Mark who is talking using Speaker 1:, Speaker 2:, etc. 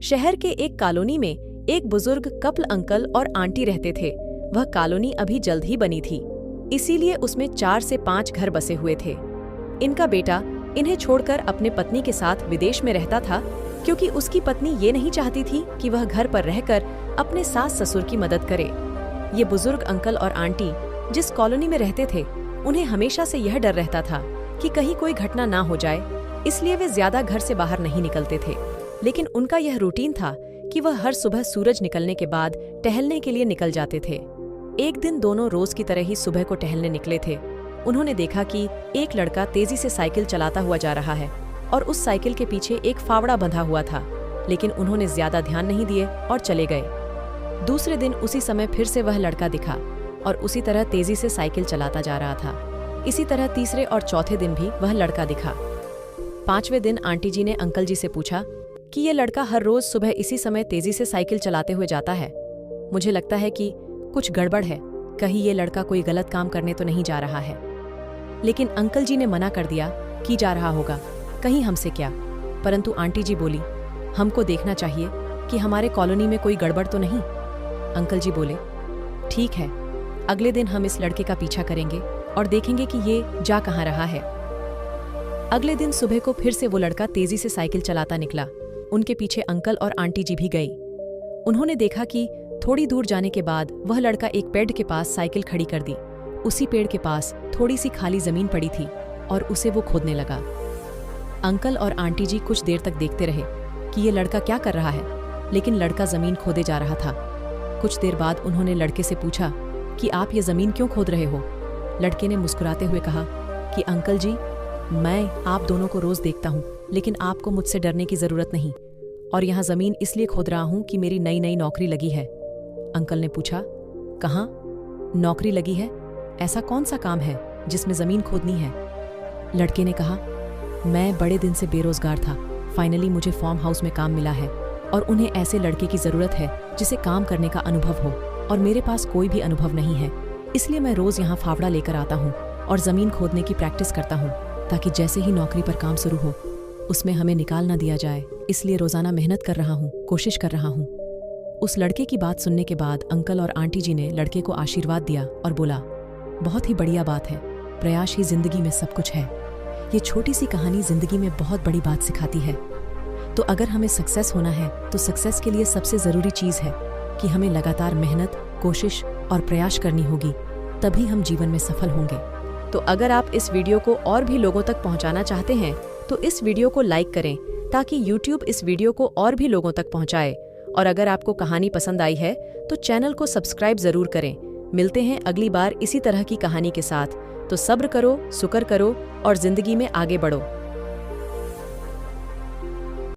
Speaker 1: शहर के एक कॉलोनी में एक बुजुर्ग कपल अंकल और आंटी रहते थे। वह कॉलोनी अभी जल्द ही बनी थी, इसीलिए उसमें 4 से 5 घर बसे हुए थे। इनका बेटा इन्हें छोड़कर अपने पत्नी के साथ विदेश में रहता था, क्योंकि उसकी पत्नी ये नहीं चाहती थी कि वह घर पर रहकर अपने सास ससुर की मदद करे। ये बुजुर्ग अंकल और आंटी जिस कॉलोनी में रहते थे, उन्हें हमेशा से यह डर रहता था कि कहीं कोई घटना ना हो जाए, इसलिए वे ज्यादा घर से बाहर नहीं निकलते थे। लेकिन उनका यह रूटीन था कि वह हर सुबह सूरज निकलने के बाद टहलने के लिए निकल जाते थे। एक दिन दोनों रोज की तरह ही सुबह को टहलने निकले थे। उन्होंने देखा कि एक लड़का तेजी से साइकिल चलाता हुआ जा रहा है और उस साइकिल के पीछे एक फावड़ा बंधा हुआ था, लेकिन उन्होंने ज्यादा ध्यान नहीं दिए और चले गए। दूसरे दिन उसी समय फिर से वह लड़का दिखा और उसी तरह तेजी से साइकिल चलाता जा रहा था। इसी तरह तीसरे और चौथे दिन भी वह लड़का दिखा। 5वें दिन आंटी जी ने अंकल जी से पूछा कि ये लड़का हर रोज सुबह इसी समय तेजी से साइकिल चलाते हुए जाता है। मुझे लगता है कि कुछ गड़बड़ है, कहीं ये लड़का कोई गलत काम करने तो नहीं जा रहा है। लेकिन अंकल जी ने मना कर दिया कि जा रहा होगा, कहीं हमसे क्या। परंतु आंटी जी बोली, हमको देखना चाहिए कि हमारे कॉलोनी में कोई गड़बड़ तो नहीं। अंकल जी बोले, ठीक है, अगले दिन हम इस लड़के का पीछा करेंगे और देखेंगे कि ये जा कहाँ रहा है। अगले दिन सुबह को फिर से वो लड़का तेजी से साइकिल चलाता निकला। उनके पीछे अंकल और आंटी जी भी गई। उन्होंने देखा कि थोड़ी दूर जाने के बाद वह लड़का एक पेड़ के पास साइकिल खड़ी कर दी। उसी पेड़ के पास थोड़ी सी खाली जमीन पड़ी थी और उसे वो खोदने लगा। अंकल और आंटी जी कुछ देर तक देखते रहे कि ये लड़का क्या कर रहा है, लेकिन लड़का जमीन खोदे जा रहा था। कुछ देर बाद उन्होंने लड़के से पूछा कि आप ये जमीन क्यों खोद रहे हो। लड़के ने मुस्कुराते हुए कहा कि अंकल जी, मैं आप दोनों को रोज देखता हूँ, लेकिन आपको मुझसे डरने की जरूरत नहीं, और यहाँ जमीन इसलिए खोद रहा हूँ कि मेरी नई नई नौकरी लगी है। अंकल ने पूछा, कहाँ नौकरी लगी है? ऐसा कौन सा काम है जिसमें जमीन खोदनी है? लड़के ने कहा, मैं बड़े दिन से बेरोजगार था, फाइनली मुझे फार्म हाउस में काम मिला है और उन्हें ऐसे लड़के की जरूरत है जिसे काम करने का अनुभव हो, और मेरे पास कोई भी अनुभव नहीं है। इसलिए मैं रोज यहाँ फावड़ा लेकर आता हूँ और जमीन खोदने की प्रैक्टिस करता हूँ, ताकि जैसे ही नौकरी पर काम शुरू हो उसमें हमें निकाल ना दिया जाए। इसलिए रोजाना मेहनत कर रहा हूँ, कोशिश कर रहा हूँ। उस लड़के की बात सुनने के बाद अंकल और आंटी जी ने लड़के को आशीर्वाद दिया और बोला, बहुत ही बढ़िया बात है, प्रयास ही जिंदगी में सब कुछ है। ये छोटी सी कहानी जिंदगी में बहुत बड़ी बात सिखाती है। तो अगर हमें सक्सेस होना है तो सक्सेस के लिए सबसे जरूरी चीज है कि हमें लगातार मेहनत, कोशिश और प्रयास करनी होगी, तभी हम जीवन में सफल होंगे। तो अगर आप इस वीडियो को और भी लोगों तक पहुंचाना चाहते हैं तो इस वीडियो को लाइक करें, ताकि YouTube इस वीडियो को और भी लोगों तक पहुंचाए। और अगर आपको कहानी पसंद आई है तो चैनल को सब्सक्राइब जरूर करें। मिलते हैं अगली बार इसी तरह की कहानी के साथ। तो सब्र करो, शुक्र करो और जिंदगी में आगे बढ़ो।